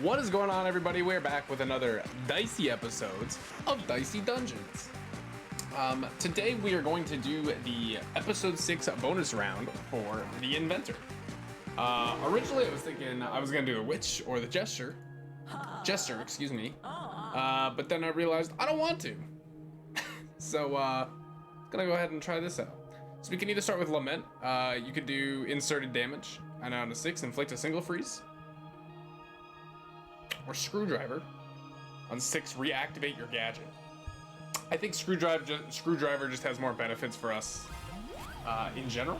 What is going on, everybody? We're back with another Dicey episodes of Dicey Dungeons. Today we are going to do the episode 6 bonus round for the Inventor. Originally I was thinking I was going to do the Witch or the Jester, excuse me, but then I realized I don't want to. So, gonna go ahead and try this out. So we can either start with Lament, you could do inserted damage, and on a 6, inflict a single freeze. Or Screwdriver, on 6, reactivate your gadget. I think Screwdriver just has more benefits for us in general.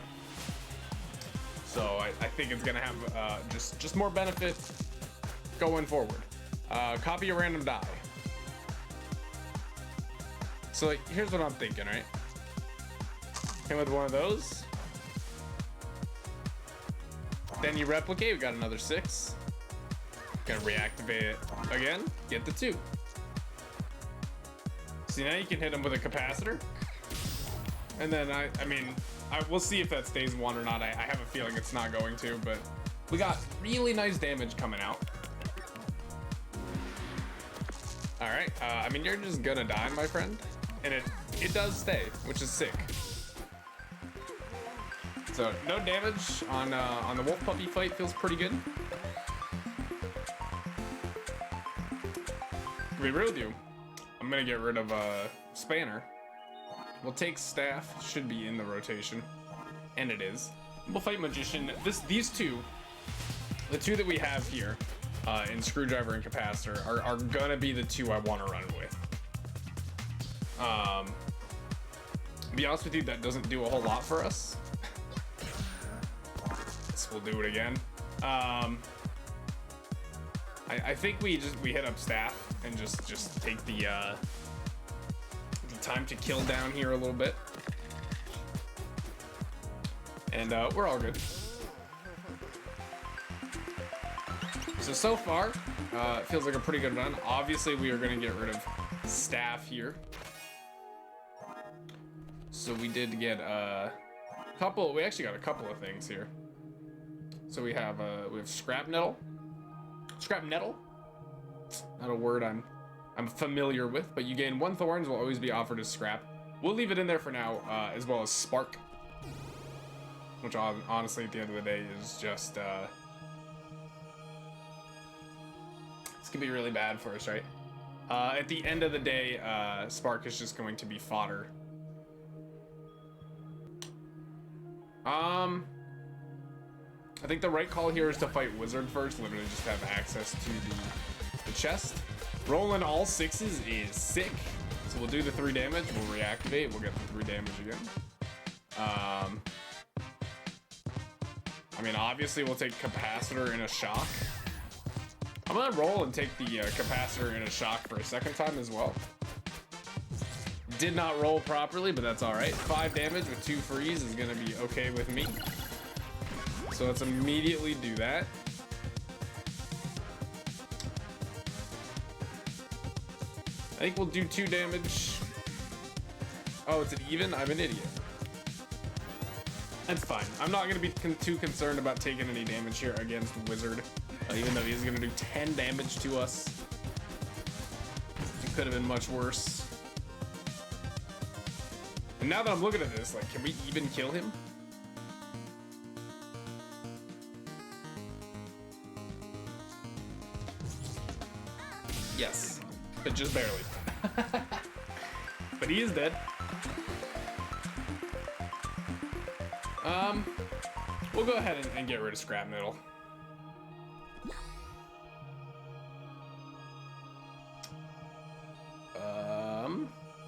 So I think it's gonna have just more benefit going forward. Copy a random die. So like, here's what I'm thinking, right? Hit with one of those. Then you replicate, we got another 6. Gonna reactivate it again, get the 2. See, now you can hit him with a capacitor. And then we'll see if that stays 1 or not. I have a feeling it's not going to, but we got really nice damage coming out. All right, you're just gonna die, my friend. And it does stay, which is sick. So no damage on the wolf puppy fight, feels pretty good. To be real with you, I'm gonna get rid of Spanner. We'll take Staff, should be in the rotation, and it is. We'll fight Magician. These two, the two that we have here, in Screwdriver and Capacitor, are gonna be the 2 I want to run with. To be honest with you, that doesn't do a whole lot for us. Guess we'll do it again. I think we hit up Staff and just take the time to kill down here a little bit, and we're all good. So far, it feels like a pretty good run. Obviously, we are going to get rid of Staff here. So we did get a couple. We actually got a couple of things here. So we have Scrap Nettle. Scrap Nettle. Not a word I'm familiar with, but you gain 1 thorns, will always be offered as scrap. We'll leave it in there for now, as well as Spark, which honestly at the end of the day is just it's gonna be really bad for us, right? At the end of the day, Spark is just going to be fodder. I think the right call here is to fight Wizard first, literally just have access to the chest. Rolling all 6s is sick. So we'll do the 3 damage, we'll reactivate, we'll get the 3 damage again. Obviously we'll take Capacitor in a shock. I'm gonna roll and take the Capacitor in a shock for a 2nd time as well. Did not roll properly, but that's all right. 5 damage with 2 freeze is gonna be okay with me. So let's immediately do that. I think we'll do 2 damage. Oh, it's an even? I'm an idiot. That's fine. I'm not gonna be too concerned about taking any damage here against Wizard, even though he's gonna do 10 damage to us. It could have been much worse. And now that I'm looking at this, like, can we even kill him? Yes, but just barely. But he is dead. We'll go ahead and get rid of Scrap Nettle.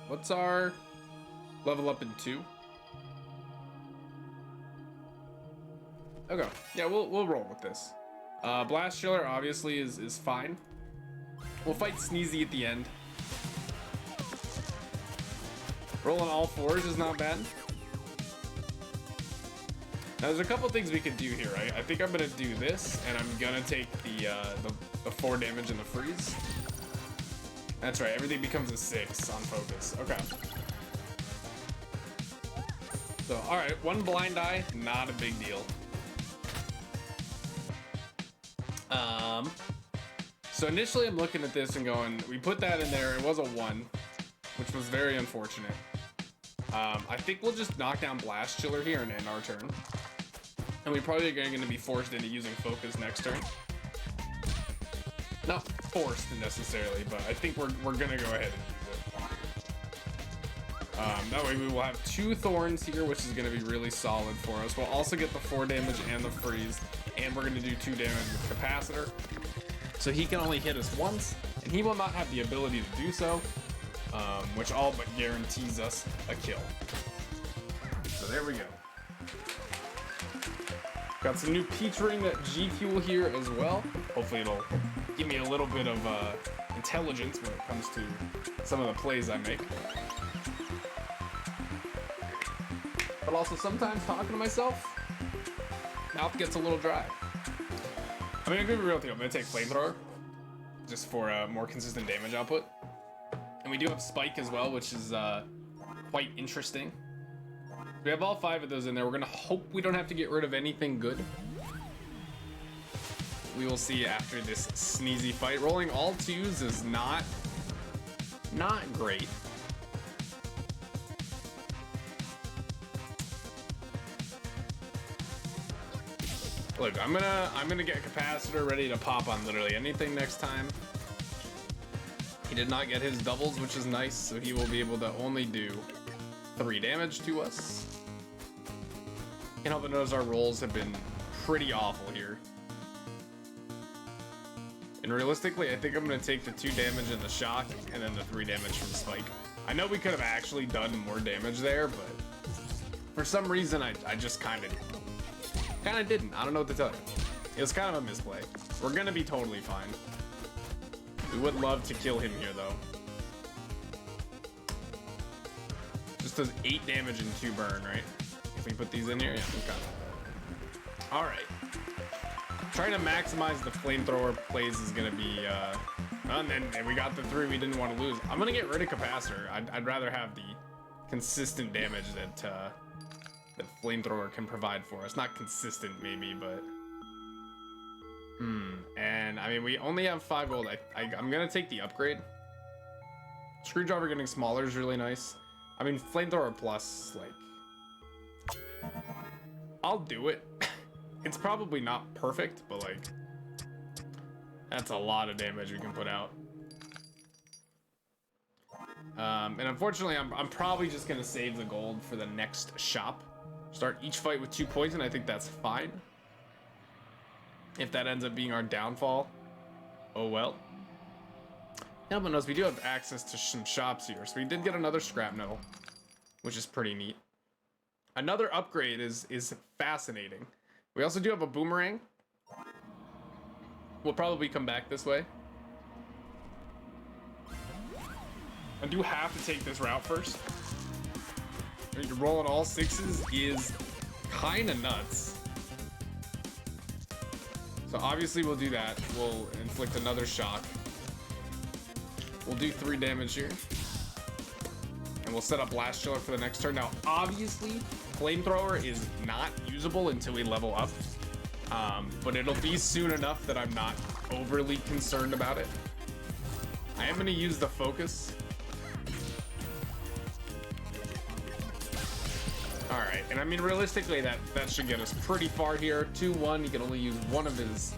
What's our level up in 2? Okay, yeah, we'll roll with this. Blast Chiller obviously is fine. We'll fight Sneezy at the end. Rolling all 4s is not bad. Now there's a couple things we could do here, right? I think I'm gonna do this, and I'm gonna take the 4 damage and the freeze. That's right, everything becomes a 6 on focus. Okay. So, all right, 1 blind eye, not a big deal. So initially I'm looking at this and going, we put that in there, it was a 1, which was very unfortunate. I think we'll just knock down Blast Chiller here and end our turn. And we probably are going to be forced into using Focus next turn. Not forced necessarily, but I think we're going to go ahead and use it. That way we will have 2 Thorns here, which is going to be really solid for us. We'll also get the 4 damage and the freeze, and we're going to do 2 damage with Capacitor. So he can only hit us once, and he will not have the ability to do so, which all but guarantees us a kill. So there we go. Got some new Peach Ring G Fuel here as well. Hopefully it'll give me a little bit of intelligence when it comes to some of the plays I make. But also sometimes talking to myself, mouth gets a little dry. I mean, I'm gonna be real with you. I'm gonna take Flamethrower just for more consistent damage output. And we do have Spike as well, which is quite interesting. We have all 5 of those in there. We're gonna hope we don't have to get rid of anything good. We will see after this sneezy fight. Rolling all 2s is not great. Look, I'm gonna get Capacitor ready to pop on literally anything next time. He did not get his doubles, which is nice, so he will be able to only do 3 damage to us. Can't help but notice our rolls have been pretty awful here. And realistically, I think I'm gonna take the 2 damage and the shock, and then the 3 damage from Spike. I know we could have actually done more damage there, but for some reason I just kind of didn't. I don't know what to tell you. It was kind of a misplay. We're gonna be totally fine. We would love to kill him here though. Just does 8 damage and 2 burn, right? If we put these in here, yeah, okay. All right. Trying to maximize the Flamethrower plays is gonna be, and we got the 3 we didn't want to lose. I'm gonna get rid of Capacitor. I'd rather have the consistent damage that Flamethrower can provide for us. Not consistent maybe, but and I mean we only have 5 gold. I'm gonna take the upgrade. Screwdriver getting smaller is really nice. I mean Flamethrower plus, like, I'll do it. It's probably not perfect, but like that's a lot of damage we can put out. And unfortunately I'm probably just gonna save the gold for the next shop. Start each fight with 2 poison. I think that's fine. If that ends up being our downfall, oh well. Yeah, but notice we do have access to some shops here. So we did get another scrap metal, which is pretty neat. Another upgrade is fascinating. We also do have a boomerang. We'll probably come back this way. I do have to take this route first. Rolling all 6s is kind of nuts. So obviously we'll do that. We'll inflict another shock. We'll do 3 damage here. And we'll set up Blast Chiller for the next turn. Now, obviously, Flamethrower is not usable until we level up. But it'll be soon enough that I'm not overly concerned about it. I am going to use the Focus. Alright, and I mean, realistically, that should get us pretty far here. 2-1, he can only use 1 of his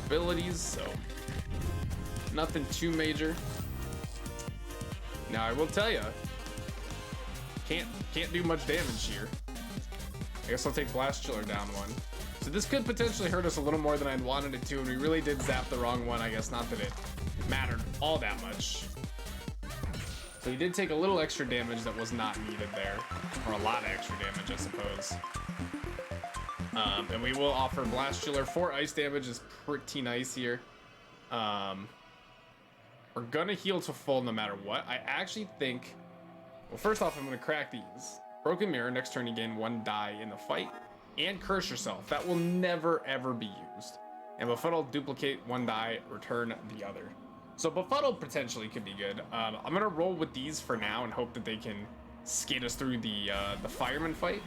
abilities, so nothing too major. Now, I will tell you, can't do much damage here. I guess I'll take Blast Chiller down 1. So this could potentially hurt us a little more than I'd wanted it to, and we really did zap the wrong one. I guess not that it mattered all that much. So he did take a little extra damage that was not needed there. Or a lot of extra damage, I suppose. And we will offer Blast Chiller. 4 ice damage is pretty nice here. We're gonna heal to full no matter what. I actually think... Well, first off, I'm gonna crack these. Broken Mirror, next turn you gain 1 die in the fight. And Curse Yourself. That will never, ever be used. And Befuddle, duplicate 1 die, return the other. So Befuddle potentially could be good. I'm gonna roll with these for now and hope that they can skate us through the Fireman fight.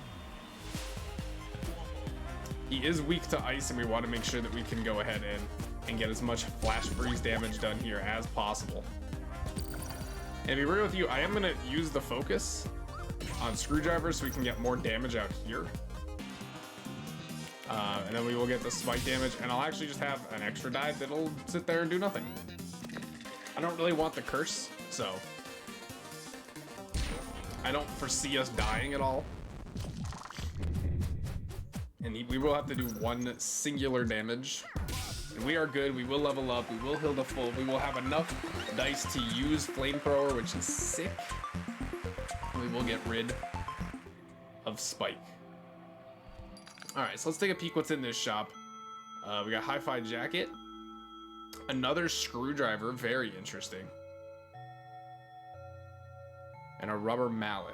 He is weak to ice, and we want to make sure that we can go ahead and and get as much flash freeze damage done here as possible. And to be real with you, I am gonna use the focus on Screwdriver so we can get more damage out here. And then we will get the spike damage, and I'll actually just have an extra die that'll sit there and do nothing. I don't really want the curse, so I don't foresee us dying at all. And we will have to do one singular damage. And we are good, we will level up, we will heal the full, we will have enough dice to use Flamethrower, which is sick. And we will get rid of Spike. Alright, so let's take a peek what's in this shop. We got Hi-Fi Jacket. Another Screwdriver, very interesting. And a Rubber Mallet.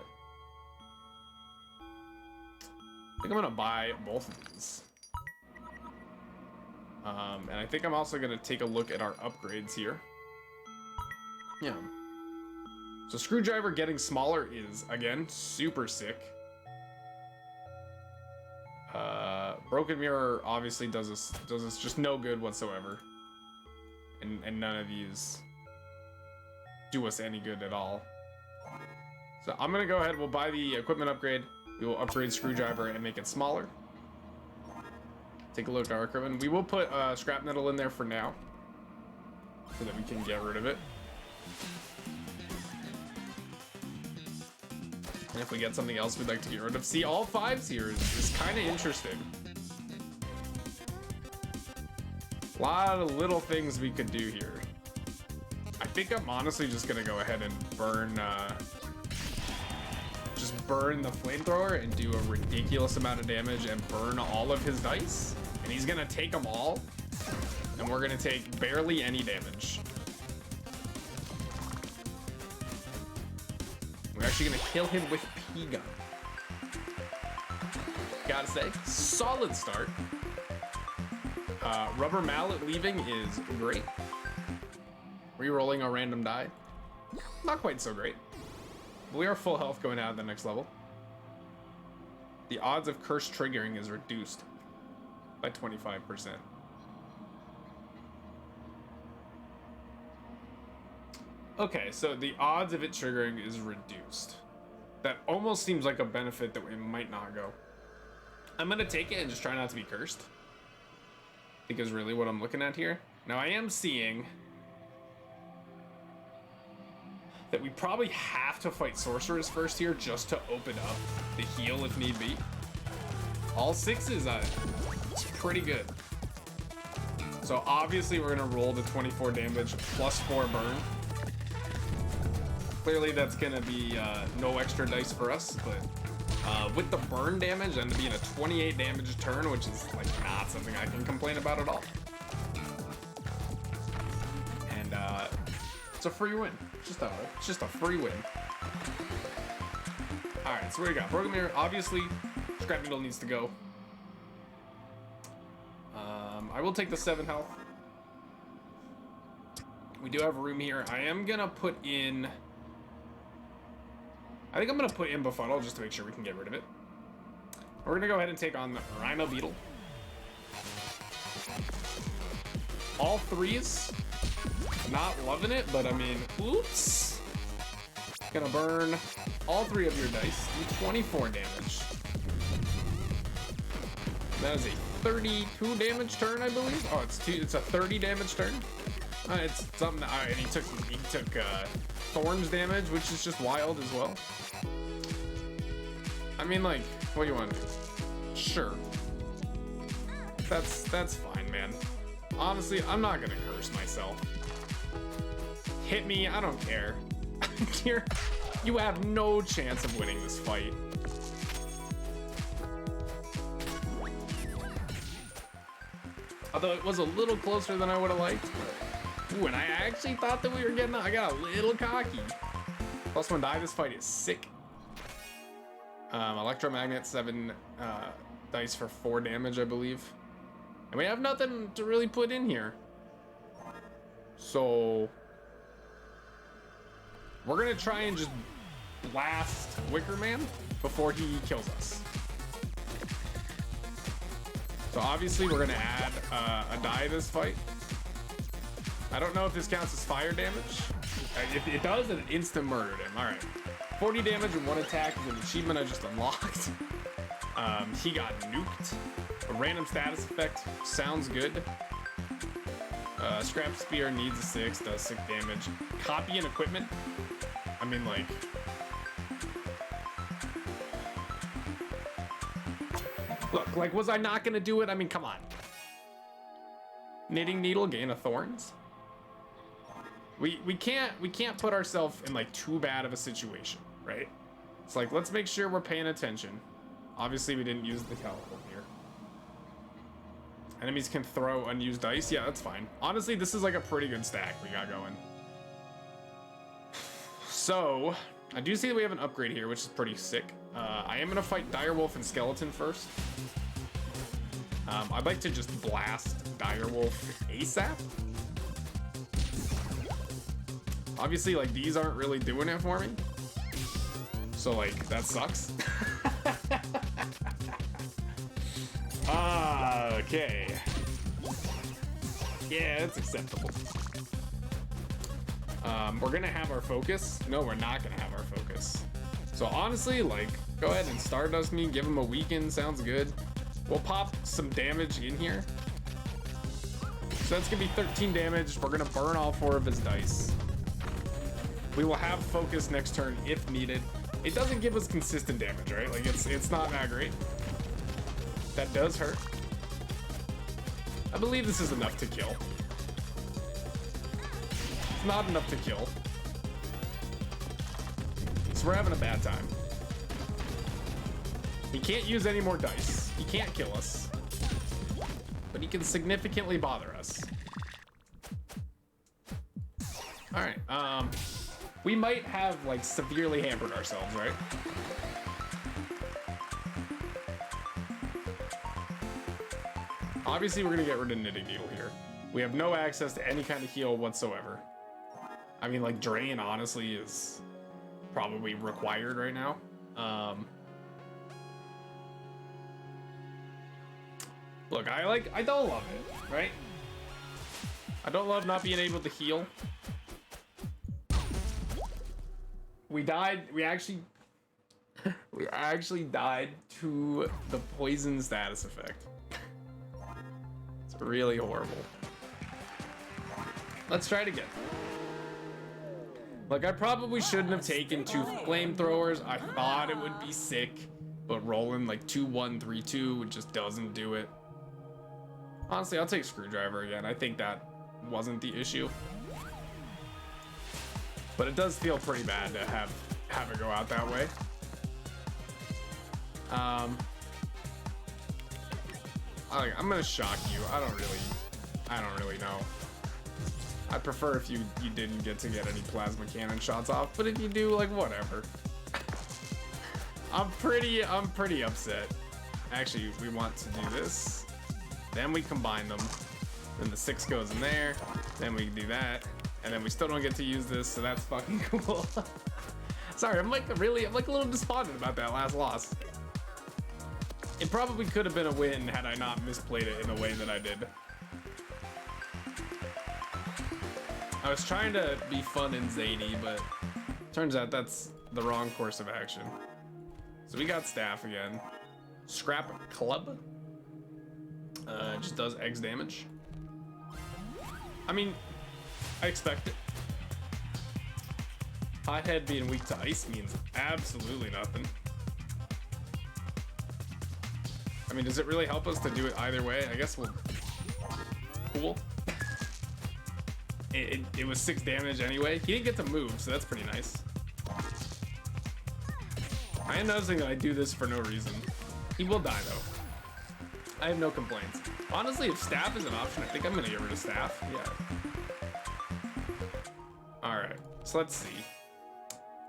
I think I'm gonna buy both of these. And I think I'm also gonna take a look at our upgrades here. Yeah. So Screwdriver getting smaller is, again, super sick. Broken Mirror obviously does us just no good whatsoever. And none of these do us any good at all. So I'm gonna go ahead, we'll buy the equipment upgrade. We will upgrade Screwdriver and make it smaller. Take a look at our equipment. We will put scrap metal in there for now, so that we can get rid of it. And if we get something else we'd like to get rid of. See, all fives here is kind of interesting. A lot of little things we could do here. I think I'm honestly just gonna go ahead and burn burn the Flamethrower and do a ridiculous amount of damage and burn all of his dice. And he's gonna take them all, and we're gonna take barely any damage. We're actually gonna kill him with P-Gun. Gotta say, solid start. Rubber Mallet leaving is great. Rerolling a random die, not quite so great. We are full health going out at the next level. The odds of curse triggering is reduced by 25%. Okay, so the odds of it triggering is reduced. That almost seems like a benefit that we might not go. I'm gonna take it and just try not to be cursed. Because really what I'm looking at here. Now I am seeing that we probably have to fight sorcerers first here just to open up the heal if need be. All sixes on it. It's pretty good. So obviously we're gonna roll the 24 damage plus 4 burn. Clearly that's gonna be no extra dice for us, but with the burn damage and being a 28 damage turn, which is like not something I can complain about at all. And it's a free win. It's just a free win. All right, so what do we got? Broken Mirror, obviously, Scrap Needle needs to go. I will take the 7 health. We do have room here. I am gonna put in. I think I'm gonna put in Befuddle just to make sure we can get rid of it. We're gonna go ahead and take on the Rhino Beetle. All threes. Not loving it, but I mean, oops. Gonna burn all 3 of your dice. Do 24 damage. That is a 32 damage turn, I believe. Oh, it's a 30 damage turn. It's something. And he took Thorns damage, which is just wild as well. I mean, like, what do you want to do? Sure. That's fine, man. Honestly, I'm not gonna curse myself. Hit me, I don't care. You have no chance of winning this fight. Although it was a little closer than I would have liked. Ooh, and I actually thought that we were getting, I got a little cocky. Plus 1 die, this fight is sick. Electromagnet, 7 dice for 4 damage, I believe. And we have nothing to really put in here. So we're gonna try and just blast Wicker Man before he kills us. So obviously we're gonna add a die this fight. I don't know if this counts as fire damage. If it does, then it instant murdered him. All right. 40 damage and 1 attack is an achievement I just unlocked. He got nuked. A random status effect. Sounds good. Scrap Spear needs a 6, does 6 damage. Copy and equipment. I mean, like... Look, like, was I not gonna do it? I mean, come on. Knitting needle, gain of thorns. We can't put ourselves in like too bad of a situation, right? It's like, let's make sure we're paying attention. Obviously, we didn't use the teleport here. Enemies can throw unused dice. Yeah, that's fine. Honestly, this is like a pretty good stack we got going. So, I do see that we have an upgrade here, which is pretty sick. I am gonna fight Direwolf and Skeleton first. I'd like to just blast Direwolf ASAP. Obviously, like, these aren't really doing it for me. So, like, that sucks. Okay. Yeah, that's acceptable. We're gonna have our focus. No, we're not gonna have our focus. So honestly, like, go ahead and Stardust me, give him a weaken, sounds good. We'll pop some damage in here. So that's gonna be 13 damage. We're gonna burn all 4 of his dice. We will have focus next turn if needed. It doesn't give us consistent damage, right? Like, it's not that great. That does hurt. I believe this is enough to kill. It's not enough to kill. So we're having a bad time. He can't use any more dice. He can't kill us. But he can significantly bother us. Alright, we might have, like, severely hampered ourselves, right? Obviously, we're gonna get rid of Knitting Needle here. We have no access to any kind of heal whatsoever. I mean, like, Drain, honestly, is probably required right now. Look, I don't love it, right? I don't love not being able to heal. We died, we actually died to the poison status effect. It's really horrible. Let's try it again. Like, I probably shouldn't have taken 2 flamethrowers. I thought it would be sick, but rolling like 2-1-3-2 just doesn't do it. Honestly, I'll take Screwdriver again. I think that wasn't the issue. But it does feel pretty bad to have it go out that way. I'm gonna shock you. I don't really know. I'd prefer if you didn't get any plasma cannon shots off, but if you do, like, whatever. I'm pretty upset. Actually, we want to do this. Then we combine them. Then the 6 goes in there. Then we do that. And then we still don't get to use this, so that's fucking cool. Sorry, I'm like a little despondent about that last loss. It probably could have been a win had I not misplayed it in the way that I did. I was trying to be fun and zany, but turns out that's the wrong course of action. So we got Staff again. Scrap Club. Just does X damage. I mean, I expect it. Hothead being weak to ice means absolutely nothing. I mean, does it really help us to do it either way? I guess we'll... Cool. It was 6 damage anyway. He didn't get to move, so that's pretty nice. I am noticing that I do this for no reason. He will die, though. I have no complaints. Honestly, if Staff is an option, I think I'm gonna get rid of Staff. Yeah. Alright, so let's see.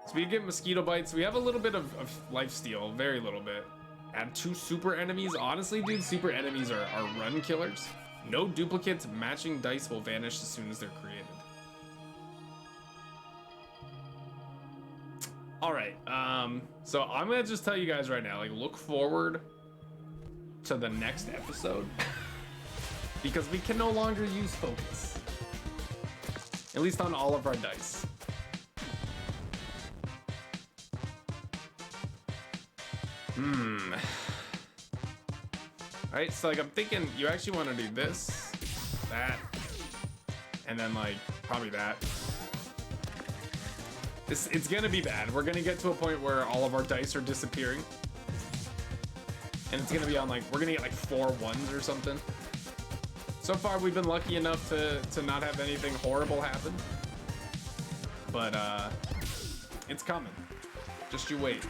So we get Mosquito Bites. We have a little bit of life steal, very little bit. Add 2 super enemies. Honestly, dude, super enemies are run killers. No duplicates. Matching dice will vanish as soon as they're created. All right. So I'm gonna just tell you guys right now, like, look forward to the next episode because we can no longer use focus. At least on all of our dice. Alright, so like I'm thinking you actually want to do this, that, and then like probably that. It's gonna be bad. We're gonna get to a point where all of our dice are disappearing. And it's gonna be on like, we're gonna get like 4 1s or something. So far we've been lucky enough to not have anything horrible happen. But it's coming. Just you wait.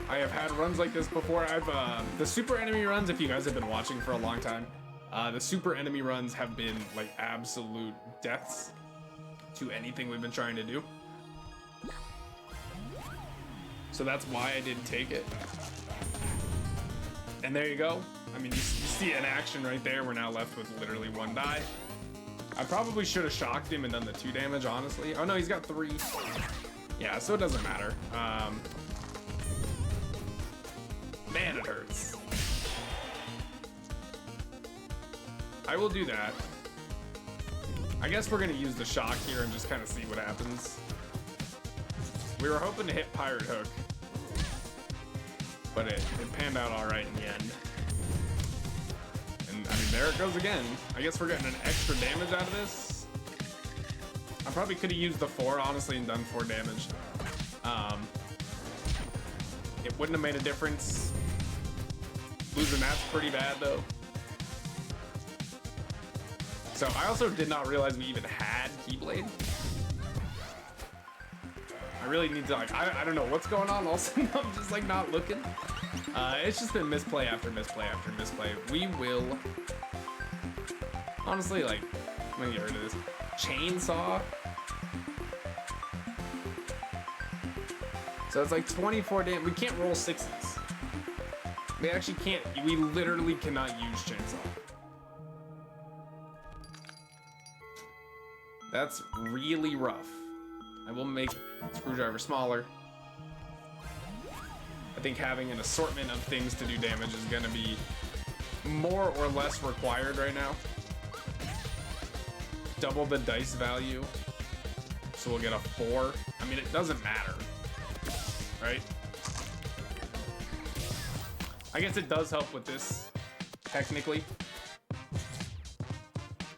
I have had runs like this before. I've the super enemy runs, if you guys have been watching for a long time, the super enemy runs have been like absolute deaths to anything we've been trying to do. So that's why I didn't take it. And there you go. I mean, you see it in action right there. We're now left with literally 1 die. I probably should have shocked him and done the 2 damage, honestly. Oh no, he's got 3. Yeah, so it doesn't matter. Man, it hurts. I will do that. I guess we're gonna use the shock here and just kind of see what happens. We were hoping to hit Pirate Hook, but it panned out all right in the end. And I mean, there it goes again. I guess we're getting an extra damage out of this. I probably could have used the 4, honestly, and done 4 damage. It wouldn't have made a difference. Losing that's pretty bad though. So I also did not realize we even had Keyblade. I really need to like, I don't know what's going on. Also, I'm just like not looking. It's just been misplay after misplay after misplay. We will, honestly, like, I'm gonna get rid of this. Chainsaw. So it's like 24 damage. We can't roll 6s. We actually can't, we literally cannot use Chainsaw. That's really rough. I will make Screwdriver smaller. I think having an assortment of things to do damage is gonna be more or less required right now. Double the dice value. So we'll get a 4. I mean, it doesn't matter, right? I guess it does help with this, technically.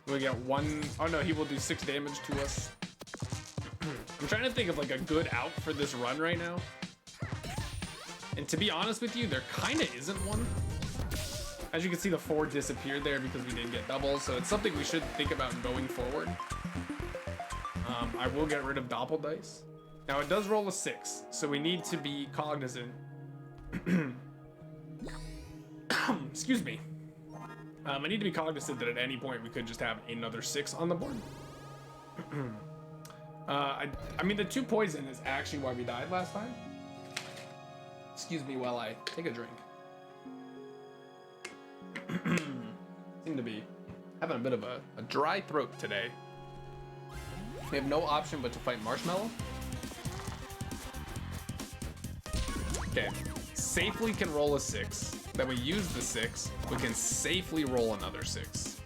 We get 1, oh no, he will do 6 damage to us. I'm trying to think of like a good out for this run right now. And to be honest with you, there kind of isn't one. As you can see, the 4 disappeared there because we didn't get doubles, so it's something we should think about going forward. I will get rid of Doppel Dice. Now it does roll a 6, so we need to be cognizant. Excuse me. I need to be cognizant that at any point we could just have another 6 on the board. I mean, the 2 poison is actually why we died last time. Excuse me while I take a drink. Seem to be having a bit of a dry throat today. We have no option but to fight Marshmallow. Okay, safely can roll a 6. Then we use the 6. We can safely roll another 6.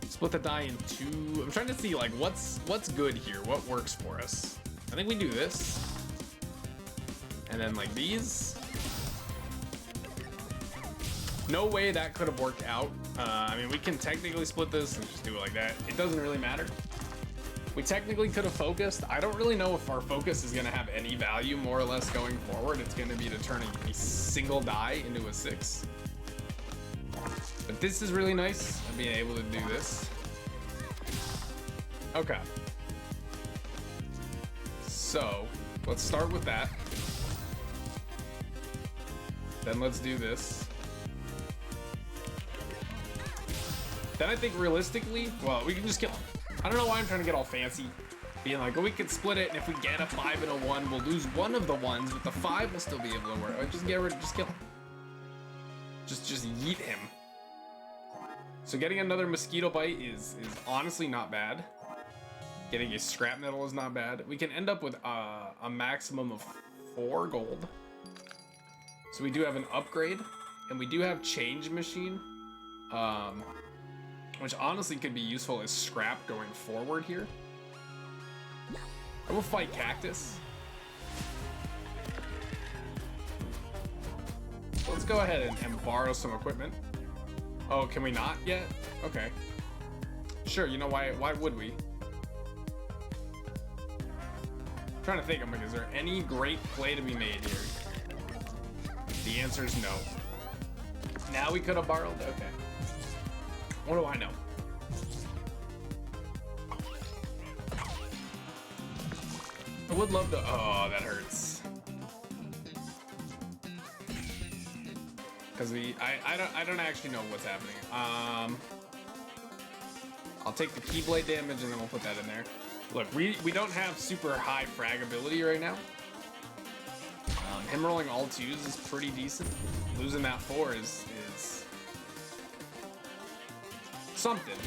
Split the die in 2. I'm trying to see like what's good here. What works for us? I think we do this. And then like these. No way that could have worked out. I mean, we can technically split this and just do it like that. It doesn't really matter. We technically could have focused. I don't really know if our focus is gonna have any value more or less going forward. It's gonna be to turn a single die into a 6. But this is really nice, being able to do this. Okay. So, let's start with that. Then let's do this. Then I think realistically, well, we can just kill him. I don't know why I'm trying to get all fancy. Being like, oh, we could split it, and if we get a 5 and a 1, we'll lose one of the ones, but the 5 will still be able to work. Just get rid, just kill him. Just yeet him. So getting another mosquito bite is honestly not bad. Getting a scrap metal is not bad. We can end up with a maximum of 4 gold. So we do have an upgrade, and we do have change machine. which honestly could be useful as scrap going forward here. I will fight Cactus. Let's go ahead and borrow some equipment. Oh, can we not yet? Okay. Sure, you know why would we? I'm trying to think, I'm like, is there any great play to be made here? The answer is no. Now we could have borrowed? Okay. What do I know? I would love to, oh, that hurts. Because I don't actually know what's happening. I'll take the Keyblade damage and then we'll put that in there. Look, we don't have super high fragability right now. Him rolling all twos is pretty decent. Losing that 4 is something.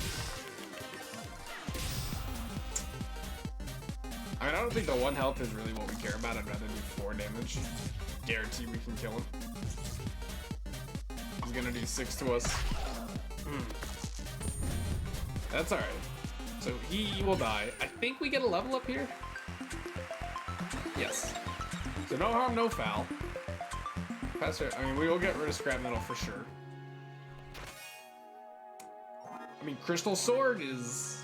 I mean, I don't think the 1 health is really what we care about. I'd rather do 4 damage. Guarantee we can kill him. He's gonna do 6 to us. That's alright. So he will die. I think we get a level up here. Yes. So no harm, no foul. Faster. I mean, we will get rid of scrap metal for sure. I mean, Crystal Sword is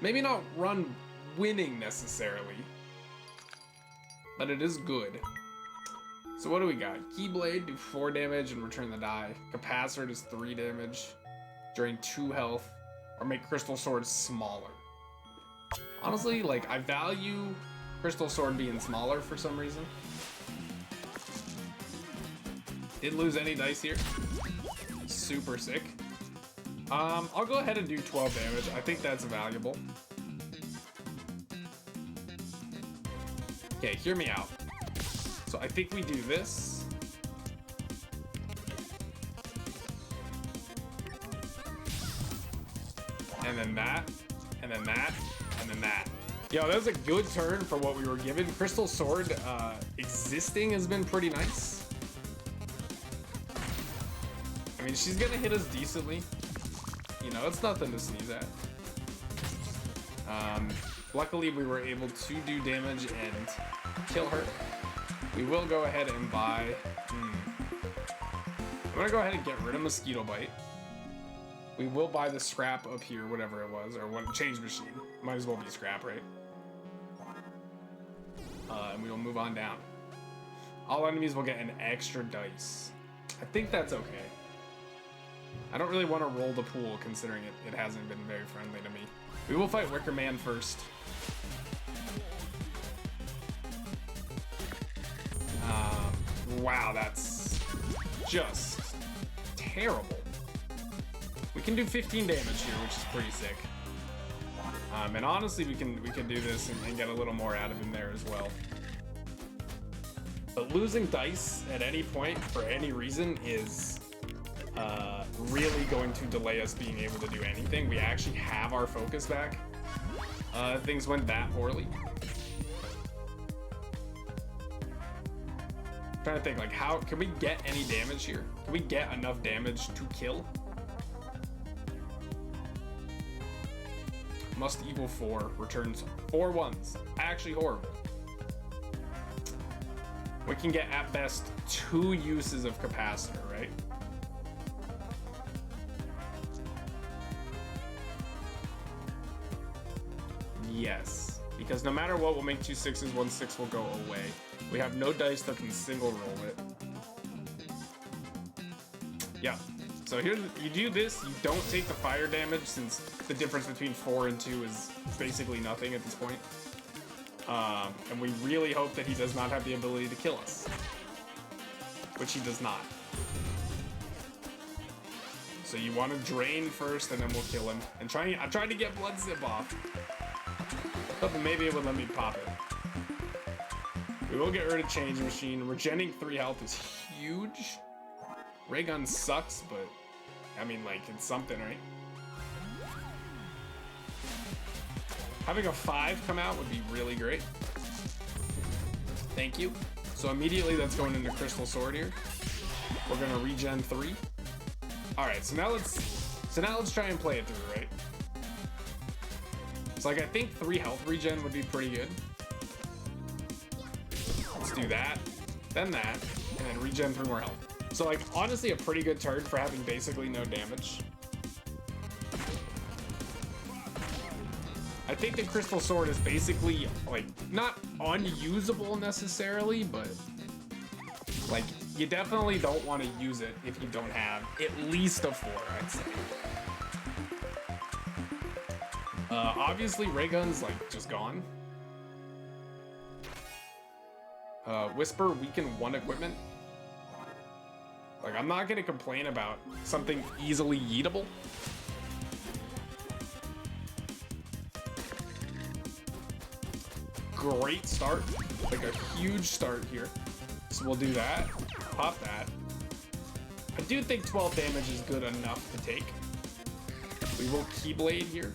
maybe not run winning necessarily, but it is good. So what do we got? Keyblade, do 4 damage and return the die. Capacitor does 3 damage, drain 2 health, or make Crystal Sword smaller. Honestly, like, I value Crystal Sword being smaller for some reason. Didn't lose any dice here. Super sick. I'll go ahead and do 12 damage. I think that's valuable. Okay, hear me out. So I think we do this. And then that, and then that, and then that. Yo, that was a good turn for what we were given. Crystal Sword existing has been pretty nice. I mean, she's gonna hit us decently. You know, it's nothing to sneeze at. Luckily, we were able to do damage and kill her. We will go ahead and buy... I'm gonna go ahead and get rid of Mosquito Bite. We will buy the scrap up here, whatever it was, or what, change machine. Might as well be scrap, right? And we will move on down. All enemies will get an extra dice. I think that's okay. I don't really want to roll the pool, considering it hasn't been very friendly to me. We will fight Wicker Man first. Wow, that's just terrible. We can do 15 damage here, which is pretty sick. And honestly, we can do this and get a little more out of him there as well. But losing dice at any point for any reason is really going to delay us being able to do anything. We actually have our focus back. Things went that poorly. I'm trying to think, like, how can we get any damage here? Can we get enough damage to kill? Must equal 4, returns 4 ones. Actually horrible. We can get at best 2 uses of capacitor, right? Yes, because no matter what, we'll make 2 6s, 1 6 will go away. We have no dice that can single roll it. Yeah, so here you do this, you don't take the fire damage since the difference between 4 and 2 is basically nothing at this point. And we really hope that he does not have the ability to kill us, which he does not. So you want to drain first and then we'll kill him. And I'm trying to get blood zip off. But maybe it would let me pop it. We will get rid of Change Machine. Regenning 3 health is huge. Ray Gun sucks, but I mean, like, it's something, right? Having a 5 come out would be really great. Thank you. So immediately that's going into Crystal Sword here. We're gonna regen 3. All right, so now let's try and play it through, right? So like I think 3 health regen would be pretty good. Let's do that, then that, and then regen 3 more health. So like honestly a pretty good turn for having basically no damage. I think the Crystal Sword is basically like not unusable necessarily, but like you definitely don't want to use it if you don't have at least a 4, I'd say. Obviously ray gun's like just gone. Whisper weaken 1 equipment. Like I'm not gonna complain about something easily yeetable. Great start, like a huge start here. So we'll do that, pop that. I do think 12 damage is good enough to take. We will Keyblade here.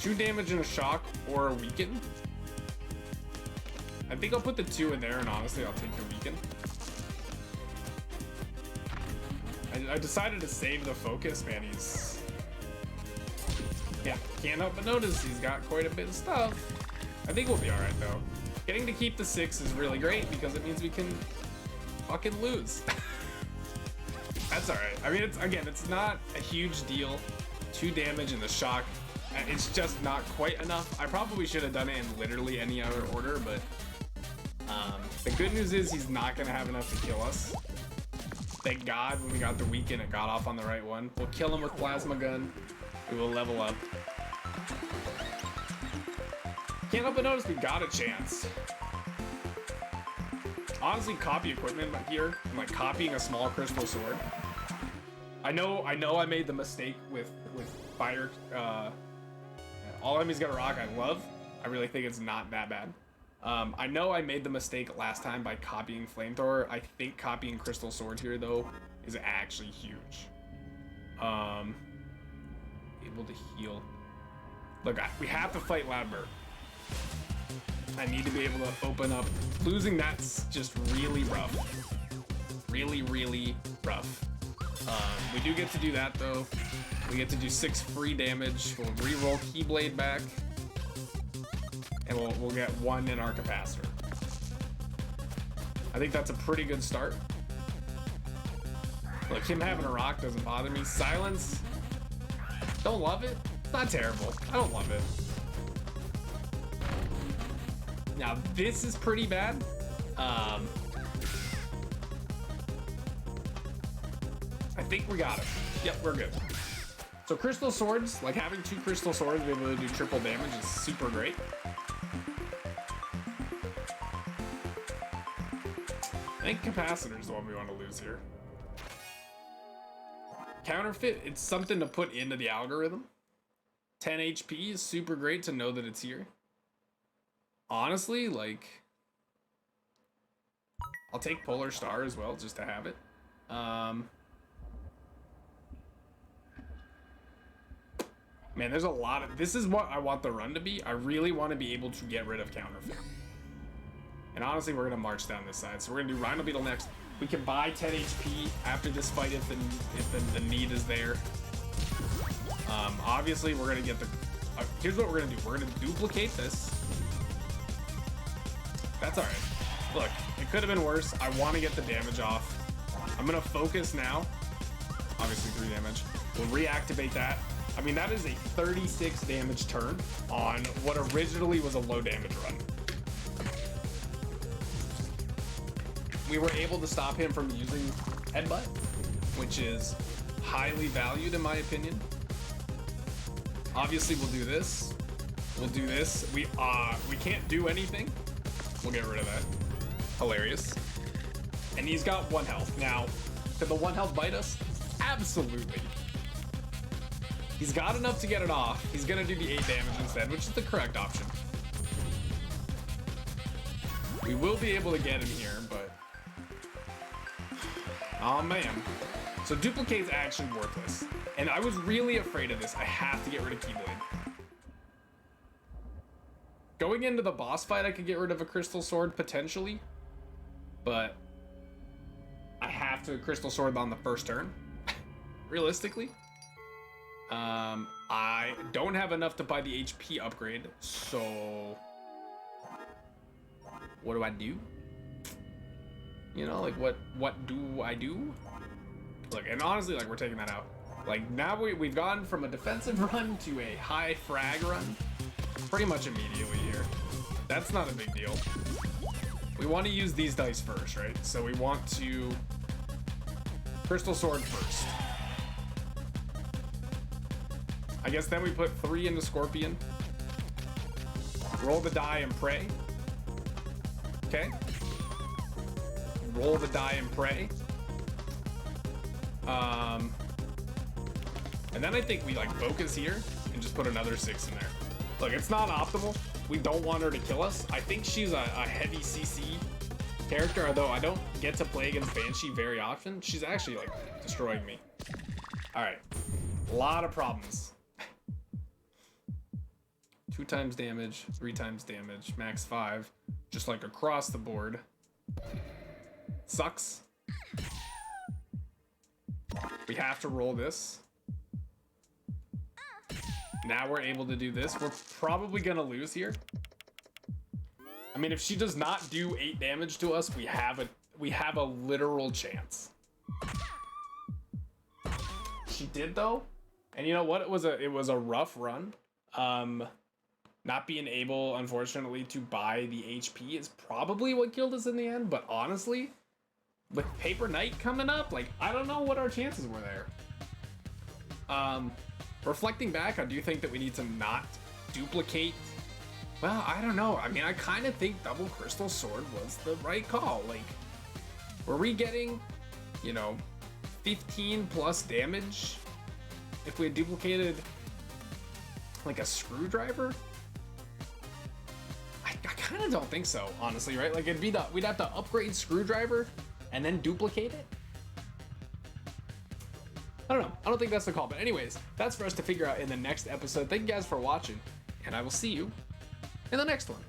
2 damage and a shock or a weaken. I think I'll put the 2 in there, and honestly I'll take the weaken. I decided to save the focus, man. Yeah, can't help but notice he's got quite a bit of stuff. I think we'll be all right though. Getting to keep the 6 is really great because it means we can fucking lose. That's all right. I mean, it's not a huge deal. 2 damage and the shock. It's just not quite enough. I probably should have done it in literally any other order, but the good news is he's not gonna have enough to kill us. Thank God when we got the weaken, it got off on the right one. We'll kill him with plasma gun. We will level up. Can't help but notice we got a chance. Honestly, copy equipment here. I'm like copying a small crystal sword. I know I made the mistake with fire. All enemies got a rock. I love. I really think it's not that bad. I know I made the mistake last time by copying flamethrower. I think copying crystal sword here though is actually huge. Able to heal. Look, we have to fight Loudbird. I need to be able to open up. Losing that's just really rough. Really, really rough. We do get to do that though. We get to do 6 free damage. We'll re-roll Keyblade back. And we'll get 1 in our capacitor. I think that's a pretty good start. Look, him having a rock doesn't bother me. Silence. Don't love it. It's not terrible. I don't love it. Now this is pretty bad. I think we got it. Yep, we're good. So crystal swords, like having 2 crystal swords be able to do triple damage is super great. I think capacitor is the one we want to lose here. Counterfeit, it's something to put into the algorithm. 10 HP is super great to know that it's here. Honestly, like, I'll take Polar Star as well, just to have it. Man, there's a lot of, this is what I want the run to be. I really want to be able to get rid of Counterfeit. And honestly, we're gonna march down this side. So we're gonna do Rhino Beetle next. We can buy 10 HP after this fight if the need is there. Obviously, we're gonna get the, here's what we're gonna do. We're gonna duplicate this. That's all right. Look, it could have been worse. I want to get the damage off. I'm gonna focus now. Obviously 3 damage. We'll reactivate that. I mean, that is a 36 damage turn on what originally was a low damage run. We were able to stop him from using Headbutt, which is highly valued in my opinion. Obviously, we'll do this. We'll do this. We can't do anything. We'll get rid of that. Hilarious. And he's got 1 health. Now, could the 1 health bite us? Absolutely. He's got enough to get it off. He's gonna do the 8 damage instead, which is the correct option. We will be able to get him here, but... oh man. So duplicate's actually worthless. And I was really afraid of this. I have to get rid of Keyblade. Going into the boss fight, I could get rid of a crystal sword potentially, but have to Crystal Sword on the first turn, realistically. I don't have enough to buy the HP upgrade, so what do I do? You know, like what do I do? Look, and honestly, like, we're taking that out. Like, now we've gone from a defensive run to a high frag run pretty much immediately here. That's not a big deal. We want to use these dice first, right? So we want to Crystal Sword first. I guess then we put 3 into Scorpion. Roll the die and pray. Okay. Roll the die and pray. And then I think we like focus here and just put another 6 in there. Look, it's not optimal. We don't want her to kill us. I think she's a heavy CC character, although I don't get to play against Banshee very often. She's actually like destroying me. All right, a lot of problems. 2 times damage, 3 times damage, max 5, just like across the board. Sucks. We have to roll this. Now we're able to do this. We're probably gonna lose here. I mean, if she does not do 8 damage to us, we have a literal chance. She did though, and you know what? It was a rough run. Not being able, unfortunately, to buy the HP is probably what killed us in the end. But honestly, with Paper Knight coming up, like, I don't know what our chances were there. Reflecting back, I do think that we need to not duplicate. Well, I don't know. I mean, I kind of think double Crystal Sword was the right call. Like, were we getting, you know, 15 plus damage if we had duplicated like a screwdriver? I kind of don't think so, honestly, right? Like, it'd be we'd have to upgrade screwdriver and then duplicate it. I don't know. I don't think that's the call. But anyways, that's for us to figure out in the next episode. Thank you guys for watching, and I will see you in the next one.